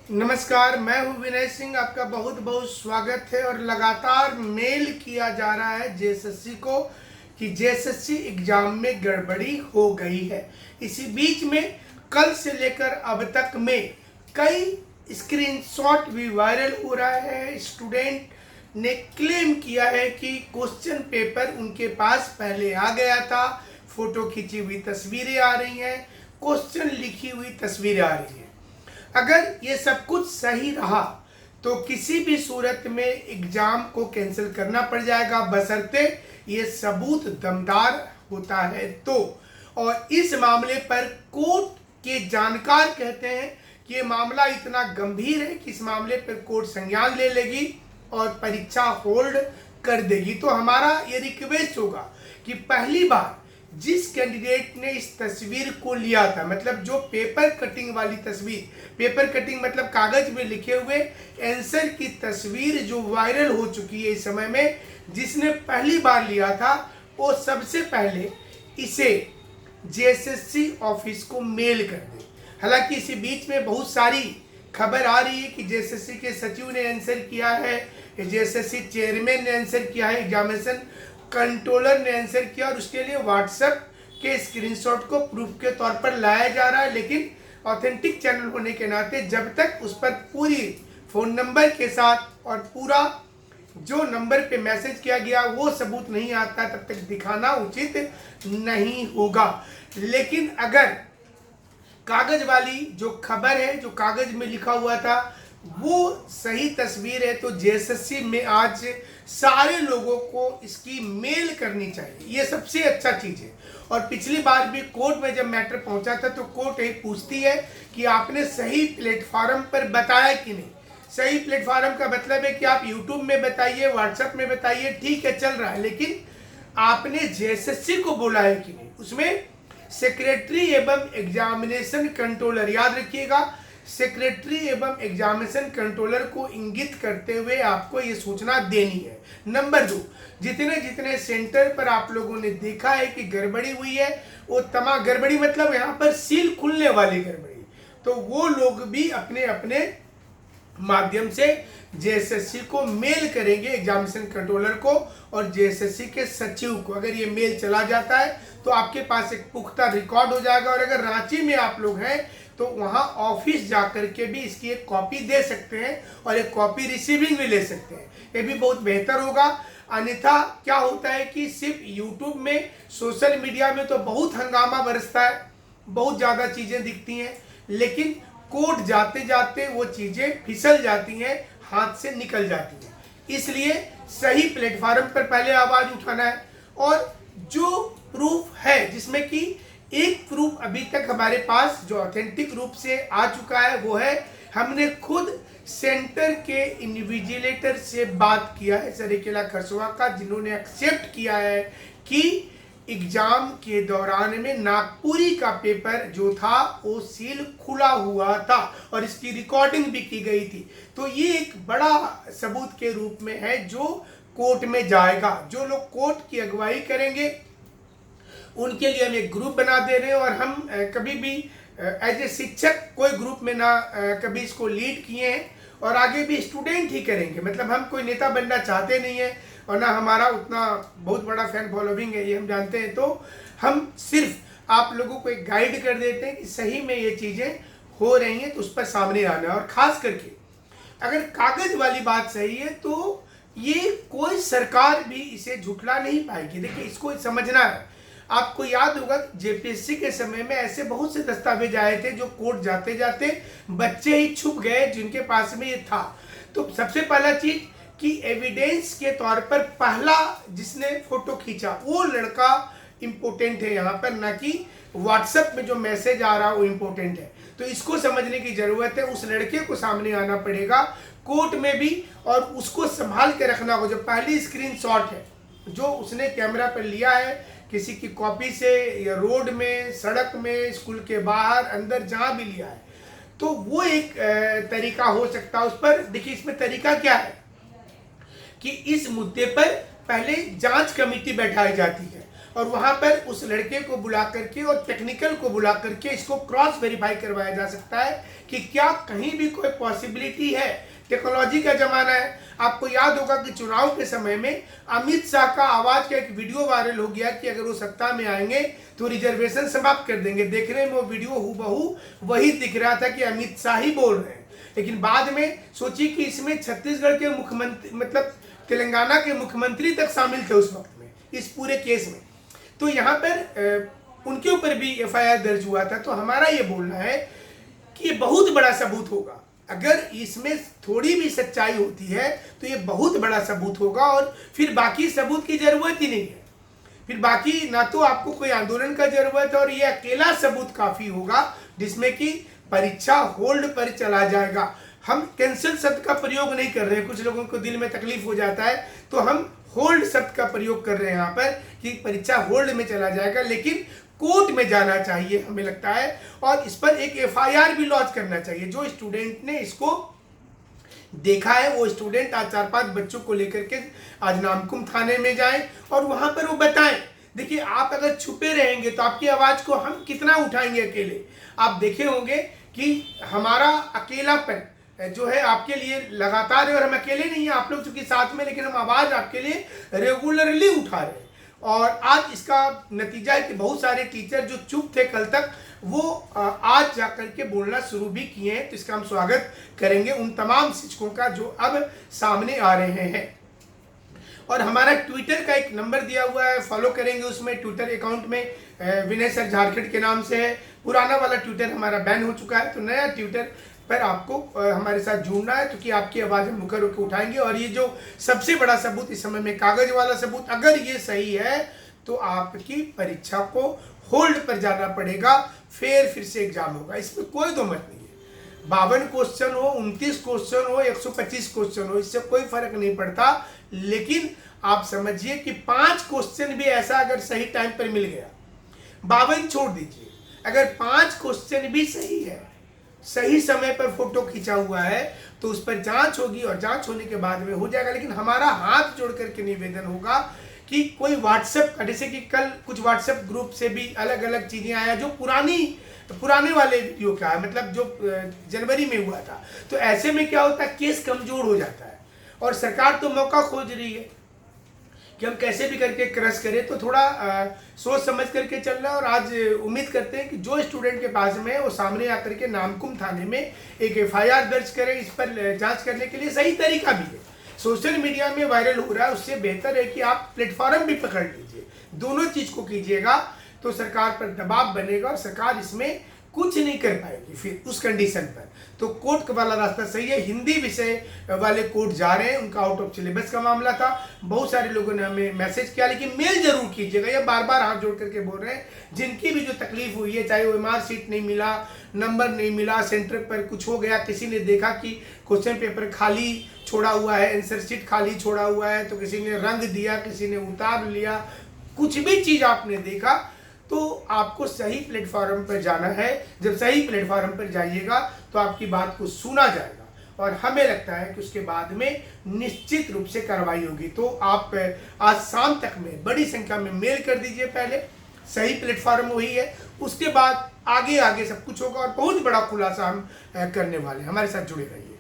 नमस्कार, मैं हूं विनय सिंह। आपका बहुत बहुत स्वागत है। और लगातार मेल किया जा रहा है जेएसएससी को कि जेएसएससी एग्जाम में गड़बड़ी हो गई है। इसी बीच में कल से लेकर अब तक में कई स्क्रीनशॉट भी वायरल हो रहा है। स्टूडेंट ने क्लेम किया है कि क्वेश्चन पेपर उनके पास पहले आ गया था, फोटो खींची हुई तस्वीरें आ रही हैं, क्वेश्चन लिखी हुई तस्वीरें आ रही हैं। अगर ये सब कुछ सही रहा तो किसी भी सूरत में एग्जाम को कैंसिल करना पड़ जाएगा, बशर्ते ये सबूत दमदार होता है तो। और इस मामले पर कोर्ट के जानकार कहते हैं कि ये मामला इतना गंभीर है कि इस मामले पर कोर्ट संज्ञान ले लेगी और परीक्षा होल्ड कर देगी। तो हमारा ये रिक्वेस्ट होगा कि पहली बार जिस कैंडिडेट ने इस तस्वीर को लिया था, मतलब जो पेपर कटिंग वाली तस्वीर, पेपर कटिंग मतलब कागज में लिखे हुए आंसर की तस्वीर जो वायरल हो चुकी है इस समय में, जिसने पहली बार लिया था वो सबसे पहले इसे जेएसएससी ऑफिस को मेल कर दे। हालांकि इसी बीच में बहुत सारी खबर आ रही है कि जेएसएससी के सचिव ने आंसर किया है, जेएसएससी चेयरमैन ने आंसर किया है, एग्जामिनेशन कंट्रोलर ने आंसर किया और उसके लिए व्हाट्सएप के स्क्रीनशॉट को प्रूफ के तौर पर लाया जा रहा है। लेकिन ऑथेंटिक चैनल होने के नाते जब तक उस पर पूरी फोन नंबर के साथ और पूरा जो नंबर पे मैसेज किया गया वो सबूत नहीं आता, तब तक दिखाना उचित नहीं होगा। लेकिन अगर कागज वाली जो खबर है, जो कागज में लिखा हुआ था वो सही तस्वीर है, तो जेएसएससी में आज सारे लोगों को इसकी मेल करनी चाहिए। ये सबसे अच्छा चीज़ है। और पिछली बार भी कोर्ट में जब मैटर पहुंचा था तो कोर्ट यही पूछती है कि आपने सही प्लेटफॉर्म पर बताया कि नहीं। सही प्लेटफॉर्म का मतलब है कि आप यूट्यूब में बताइए, व्हाट्सएप में बताइए, ठीक है चल रहा है, लेकिन आपने जेएसएससी को बोला है कि नहीं। उसमें सेक्रेटरी एवं एग्जामिनेशन कंट्रोलर, याद रखिएगा, सेक्रेटरी एवं एग्जामिनेशन कंट्रोलर को इंगित करते हुए आपको ये सूचना देनी है। नंबर 2, जितने जितने सेंटर पर आप लोगों ने देखा है कि गड़बड़ी हुई है, वो तमाम गड़बड़ी मतलब यहाँ पर सील खुलने वाली गड़बड़ी, तो वो लोग भी अपने अपने माध्यम से जेएसएससी को मेल करेंगे, एग्जामिनेशन कंट्रोलर को और जेएसएससी के सचिव को। अगर ये मेल चला जाता है तो आपके पास एक पुख्ता रिकॉर्ड हो जाएगा। और अगर रांची में आप लोग हैं तो वहां ऑफिस जाकर के भी इसकी एक कॉपी दे सकते हैं और एक कॉपी रिसीविंग भी ले सकते हैं, ये भी बहुत बेहतर होगा। अन्यथा क्या होता है कि सिर्फ यूट्यूब में, सोशल मीडिया में तो बहुत हंगामा बरसता है, बहुत ज़्यादा चीज़ें दिखती हैं, लेकिन कोर्ट जाते जाते वो चीज़ें फिसल जाती हैं, हाथ से निकल जाती हैं। इसलिए सही प्लेटफॉर्म पर पहले आवाज़ उठाना है। और जो प्रूफ है, जिसमें कि एक प्रूफ अभी तक हमारे पास जो ऑथेंटिक रूप से आ चुका है वो है, हमने खुद सेंटर के इन्विजिलेटर से बात किया है सरायकेला खरसुआ का, जिन्होंने एक्सेप्ट किया है कि एग्जाम के दौरान में नागपुरी का पेपर जो था वो सील खुला हुआ था और इसकी रिकॉर्डिंग भी की गई थी। तो ये एक बड़ा सबूत के रूप में है जो कोर्ट में जाएगा। जो लोग कोर्ट की अगुवाई करेंगे उनके लिए हम एक ग्रुप बना दे रहे हैं। और हम कभी भी एज ए शिक्षक कोई ग्रुप में ना कभी इसको लीड किए हैं और आगे भी स्टूडेंट ही करेंगे। मतलब हम कोई नेता बनना चाहते नहीं है और ना हमारा उतना बहुत बड़ा फैन फॉलोइंग है, ये हम जानते हैं। तो हम सिर्फ आप लोगों को एक गाइड कर देते हैं कि सही में ये चीज़ें हो रही हैं तो उस पर सामने आना है। और ख़ास करके अगर कागज वाली बात सही है तो ये कोई सरकार भी इसे झुठला नहीं पाएगी। देखिए, इसको समझना है। आपको याद होगा जेपीएससी के समय में ऐसे बहुत से दस्तावेज आए थे जो कोर्ट जाते जाते बच्चे ही छुप गए जिनके पास में ये था। तो सबसे पहला चीज कि एविडेंस के तौर पर पहला जिसने फोटो खींचा वो लड़का इम्पोर्टेंट है यहाँ पर, ना कि व्हाट्सएप में जो मैसेज आ रहा है वो इम्पोर्टेंट है। तो इसको समझने की जरूरत है। उस लड़के को सामने आना पड़ेगा कोर्ट में भी और उसको संभाल के रखना होगा। जो पहली स्क्रीनशॉट है जो उसने कैमरा पर लिया है किसी की कॉपी से, या रोड में, सड़क में, स्कूल के बाहर, अंदर, जहाँ भी लिया है, तो वो एक तरीका हो सकता है। उस पर देखिए, इसमें तरीका क्या है कि इस मुद्दे पर पहले जांच कमेटी बैठाई जाती है और वहां पर उस लड़के को बुला करके और टेक्निकल को बुला करके इसको क्रॉस वेरीफाई करवाया जा सकता है कि क्या कहीं भी कोई पॉसिबिलिटी है। टेक्नोलॉजी का जमाना है। आपको याद होगा कि चुनाव के समय में अमित शाह का आवाज का एक वीडियो वायरल हो गया कि अगर वो सत्ता में आएंगे तो रिजर्वेशन समाप्त कर देंगे। देखने में वो वीडियो हूबहू वही दिख रहा था कि अमित शाह ही बोल रहे हैं, लेकिन बाद में सोची कि इसमें छत्तीसगढ़ के मुख्यमंत्री मतलब तेलंगाना के मुख्यमंत्री तक शामिल थे उस वक्त में इस पूरे केस में। तो यहाँ पर उनके ऊपर भी एफआईआर दर्ज हुआ था। तो हमारा ये बोलना है कि ये बहुत बड़ा सबूत होगा। अगर इसमें थोड़ी भी सच्चाई होती है तो ये बहुत बड़ा सबूत होगा और फिर बाकी सबूत की जरूरत ही नहीं है। फिर बाकी ना तो आपको कोई आंदोलन का जरूरत है और ये अकेला सबूत काफी होगा जिसमें कि परीक्षा होल्ड पर चला जाएगा। हम कैंसिल शब्द का प्रयोग नहीं कर रहे हैं, कुछ लोगों को दिल में तकलीफ हो जाता है, तो हम होल्ड शब्द का प्रयोग कर रहे हैं यहाँ पर कि परीक्षा होल्ड में चला जाएगा, लेकिन कोर्ट में जाना चाहिए हमें लगता है। और इस पर एक एफआईआर भी लॉन्च करना चाहिए। जो स्टूडेंट ने इसको देखा है वो स्टूडेंट आज 4-5 बच्चों को लेकर के आज नामकुम थाने में जाएं और वहां पर वो बताएं। देखिए, आप अगर छुपे रहेंगे तो आपकी आवाज को हम कितना उठाएंगे अकेले। आप देखे होंगे कि हमारा अकेलापन जो है आपके लिए लगातार है और हम अकेले नहीं है, आप लोग चूंकि साथ में, लेकिन हम आवाज आपके लिए रेगुलरली उठा रहे हैं। और आज इसका नतीजा है कि बहुत सारे टीचर जो चुप थे कल तक वो आज जाकर के बोलना शुरू भी किए हैं। तो इसका हम स्वागत करेंगे उन तमाम शिक्षकों का जो अब सामने आ रहे हैं। और हमारा ट्विटर का एक नंबर दिया हुआ है, फॉलो करेंगे उसमें। ट्विटर अकाउंट में विनय सर झारखंड के नाम से है। पुराना वाला ट्विटर हमारा बैन हो चुका है, तो नया ट्विटर पर आपको हमारे साथ जुड़ना है क्योंकि आपकी आवाज़ हम मुखर होकर उठाएंगे। और ये जो सबसे बड़ा सबूत इस समय में कागज वाला सबूत, अगर ये सही है तो आपकी परीक्षा को होल्ड पर जाना पड़ेगा, फिर से एग्जाम होगा। इसमें कोई दो मत नहीं है। 52 क्वेश्चन हो, 29 क्वेश्चन हो, 125 क्वेश्चन हो, इससे कोई फर्क नहीं पड़ता। लेकिन आप समझिए कि 5 क्वेश्चन भी ऐसा अगर सही टाइम पर मिल गया, 52 छोड़ दीजिए, अगर 5 क्वेश्चन भी सही है, सही समय पर फोटो खींचा हुआ है, तो उस पर जांच होगी और जांच होने के बाद में हो जाएगा। लेकिन हमारा हाथ जोड़ करके निवेदन होगा कि कोई व्हाट्सएप, जैसे कि कल कुछ व्हाट्सएप ग्रुप से भी अलग अलग चीजें आया जो पुराने वाले वीडियो का है, मतलब जो जनवरी में हुआ था। तो ऐसे में क्या होता है, केस कमजोर हो जाता है और सरकार तो मौका खोज रही है कि हम कैसे भी करके क्रश करें। तो थोड़ा सोच समझ करके चलना। और आज उम्मीद करते हैं कि जो स्टूडेंट के पास में है वो सामने आकर के नामकुम थाने में एक एफआईआर दर्ज करें। इस पर जांच करने के लिए सही तरीका भी है। सोशल मीडिया में वायरल हो रहा है, उससे बेहतर है कि आप प्लेटफॉर्म भी पकड़ लीजिए। दोनों चीज को कीजिएगा तो सरकार पर दबाव बनेगा और सरकार इसमें कुछ नहीं कर पाएगी फिर उस कंडीशन पर। तो कोर्ट वाला रास्ता सही है। हिंदी विषय वाले कोर्ट जा रहे हैं, उनका आउट ऑफ सिलेबस का मामला था। बहुत सारे लोगों ने हमें मैसेज किया, लेकिन मेल जरूर कीजिएगा। ये बार बार हाथ जोड़ करके बोल रहे हैं, जिनकी भी जो तकलीफ हुई है, चाहे वो एमआर सीट नहीं मिला, नंबर नहीं मिला, सेंटर पर कुछ हो गया, किसी ने देखा कि क्वेश्चन पेपर खाली छोड़ा हुआ है, आंसर शीट खाली छोड़ा हुआ है, तो किसी ने रंग दिया, किसी ने उतार लिया, कुछ भी चीज आपने देखा, तो आपको सही प्लेटफॉर्म पर जाना है। जब सही प्लेटफॉर्म पर जाइएगा तो आपकी बात को सुना जाएगा और हमें लगता है कि उसके बाद में निश्चित रूप से कार्रवाई होगी। तो आप आज शाम तक में बड़ी संख्या में मेल कर दीजिए। पहले सही प्लेटफॉर्म वही है, उसके बाद आगे सब कुछ होगा और बहुत बड़ा खुलासा हम करने वाले हैं। हमारे साथ जुड़े रहिए।